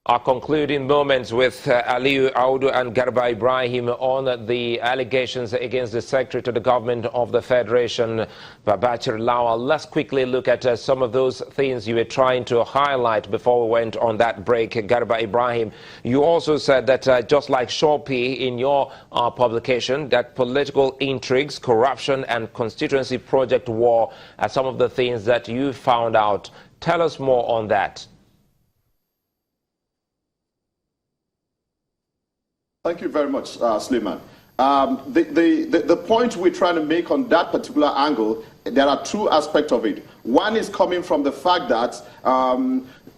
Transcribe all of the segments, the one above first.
Our concluding moments with Aliyu Audu and Garba Ibrahim on the allegations against the Secretary to the Government of the Federation, Babachir Lawal. Let's quickly look at some of those things you were trying to highlight before we went on that break. Garba Ibrahim, you also said that just like Shopee in your publication, that political intrigues, corruption and constituency project war are some of the things that you found out. Tell us more on that. Thank you very much, Suleiman. The point we're trying to make on that particular angle, there are two aspects of it. One is coming from the fact that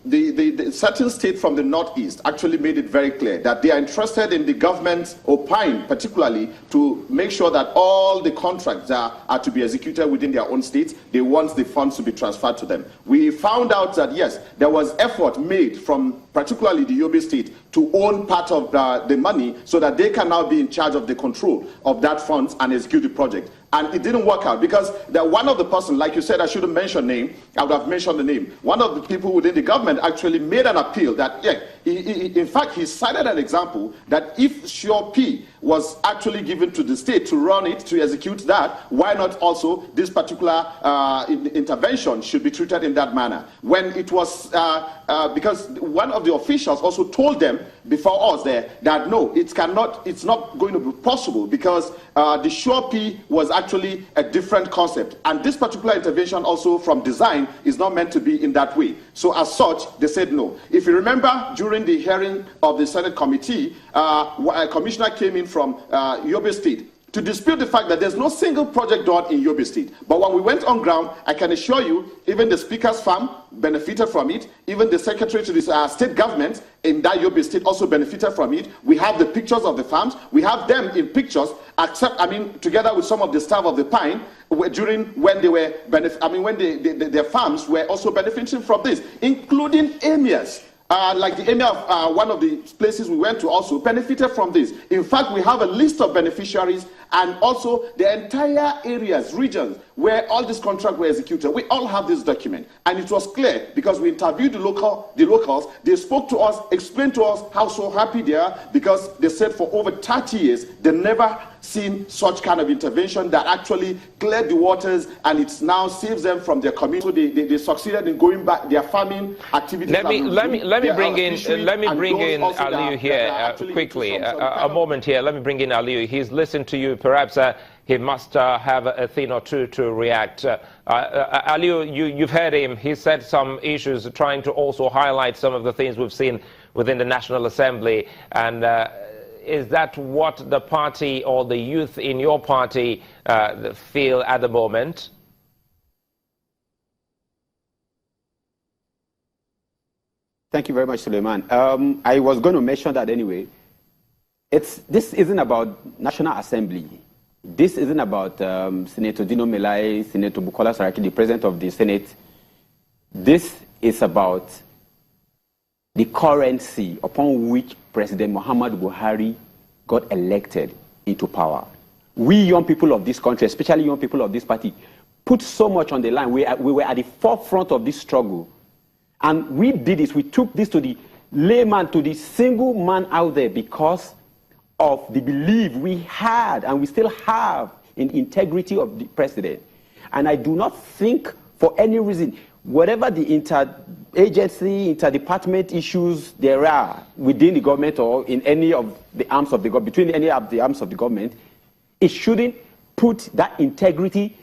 the certain state from the northeast actually made it very clear that they are interested in the government opine, particularly to make sure that all the contracts are to be executed within their own states. They want the funds to be transferred to them. We found out that yes, there was effort made from particularly the Yobe state to own part of the money so that they can now be in charge of the control of that funds and execute the project. And it didn't work out because one of the person, like you said, I shouldn't mention name, I would have mentioned the name. One of the people within the government actually made an appeal that, yeah, in fact, he cited an example that if Shopee was actually given to the state to run it, to execute that, why not also this particular intervention should be treated in that manner? When it was, because one of the officials also told them before us there that no, it's not going to be possible because the Shopee was actually a different concept. And this particular intervention also from design is not meant to be in that way. So as such, they said no. If you remember, during the hearing of the Senate committee, a commissioner came in from Yobe State to dispute the fact that there's no single project done in Yobe State. But when we went on ground, I can assure you, even the Speaker's farm benefited from it. Even the Secretary to the state government in that Yobe State also benefited from it. We have the pictures of the farms. We have them in pictures, together with some of the staff of the Pine, during when they were, their farms were also benefiting from this, including emirs. Like the emir of one of the places we went to also benefited from this. In fact, we have a list of beneficiaries and also the entire areas, regions where all these contracts were executed. We all have this document. And it was clear because we interviewed the locals. They spoke to us, explained to us how so happy they are because they said for over 30 years, they never seen such kind of intervention that actually cleared the waters and it now saves them from their community. So they succeeded in going back their farming activities. Let me bring in Aliyu here quickly. A moment here. Let me bring in Aliyu. He's listened to you. Perhaps he must have a thing or two to react. Aliyu, you've heard him. He said some issues, trying to also highlight some of the things we've seen within the National Assembly. And is that what the party or the youth in your party feel at the moment? Thank you very much, Suleiman. I was going to mention that anyway. This isn't about National Assembly. This isn't about Senator Dino Melai, Senator Bukola Saraki, the President of the Senate. This is about the currency upon which President Muhammadu Buhari got elected into power. We young people of this country, especially young people of this party, put so much on the line. We were at the forefront of this struggle. And we did this. We took this to the layman, to the single man out there because of the belief we had and we still have in the integrity of the president. And I do not think for any reason, whatever the interagency, interdepartment issues there are within the government or in any of the arms of the government, between any of the arms of the government, it shouldn't put that integrity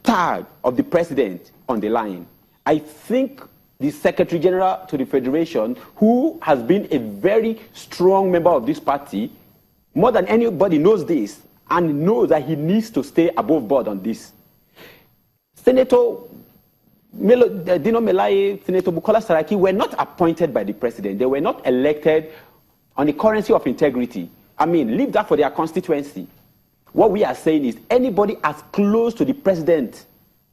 tag of the president on the line. I think the Secretary General to the Federation, who has been a very strong member of this party, more than anybody knows this and knows that he needs to stay above board on this. Senator Dino Melai, Senator Bukola Saraki were not appointed by the president. They were not elected on the currency of integrity. I mean, leave that for their constituency. What we are saying is anybody as close to the president,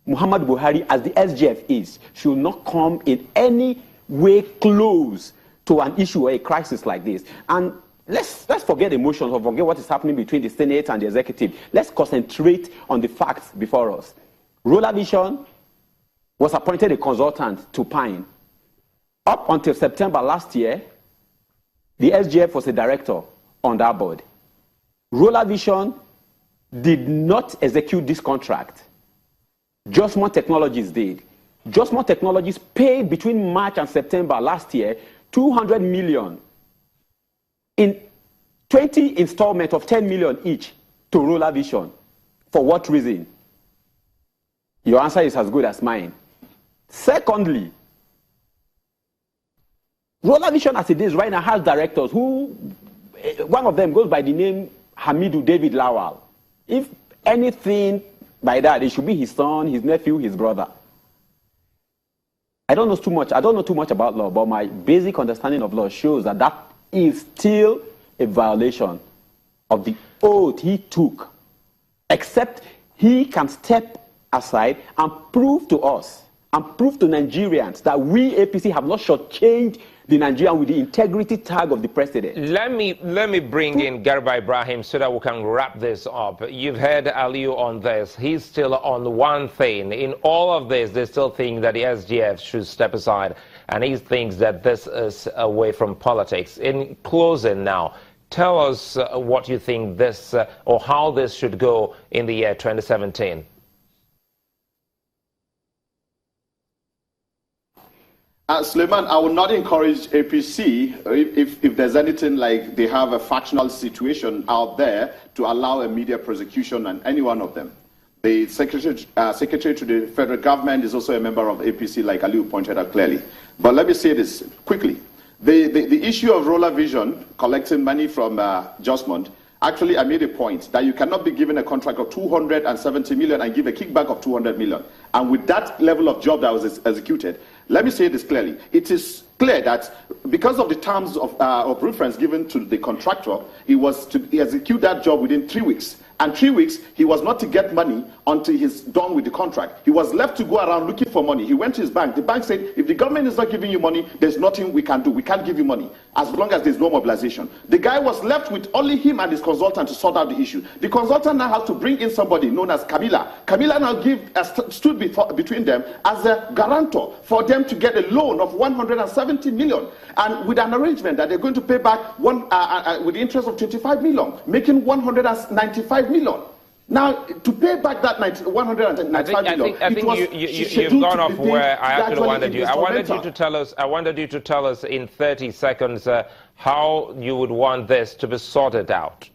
Muhammadu Buhari, as the SGF is, should not come in any way close to an issue or a crisis like this. And let's forget emotions or forget what is happening between the Senate and the executive. Let's concentrate on the facts before us. Roller Vision was appointed a consultant to Pine. Up until September last year, The SGF was a director on that board. Roller Vision did not execute this contract. Justmont Technologies did. Justmont Technologies paid between March and September last year 200 million in 20 installments of 10 million each to Roller Vision. For what reason? Your answer is as good as mine. Secondly, Roller Vision as it is right now has directors who, one of them goes by the name Hamidu David Lawal. If anything by that, it should be his son, his nephew, his brother. I don't know too much about law, but my basic understanding of law shows that that is still a violation of the oath he took, except he can step aside and prove to us and prove to Nigerians that we APC have not shortchanged the Nigerian with the integrity tag of the president. Let me bring in Garba Ibrahim so that we can wrap this up. You've heard Aliyu on this. He's still on one thing. In all of this, they still think that the SGF should step aside, and he thinks that this is away from politics. In closing now, tell us what you think this or how this should go in the year 2017. Suleiman, I would not encourage APC, if there's anything like they have a factional situation out there, to allow immediate prosecution on any one of them. The secretary to the federal government is also a member of APC, like Aliyu pointed out clearly. But let me say this quickly. The issue of Roller Vision collecting money from Justmont, actually I made a point that you cannot be given a contract of 270 million and give a kickback of 200 million. And with that level of job that was executed, let me say this clearly. It is clear that because of the terms of reference given to the contractor, he was to execute that job within 3 weeks. And 3 weeks, he was not to get money until he's done with the contract. He was left to go around looking for money. He went to his bank. The bank said, if the government is not giving you money, there's nothing we can do. We can't give you money as long as there's no mobilization. The guy was left with only him and his consultant to sort out the issue. The consultant now had to bring in somebody known as Camila. Camila now stood between them as a guarantor for them to get a loan of 170 million, and with an arrangement that they're going to pay back with the interest of 25 million, making 195 million. Now, to pay back that 195 million, I think you've gone off where I actually wanted you. I wanted you to tell us in 30 seconds how you would want this to be sorted out.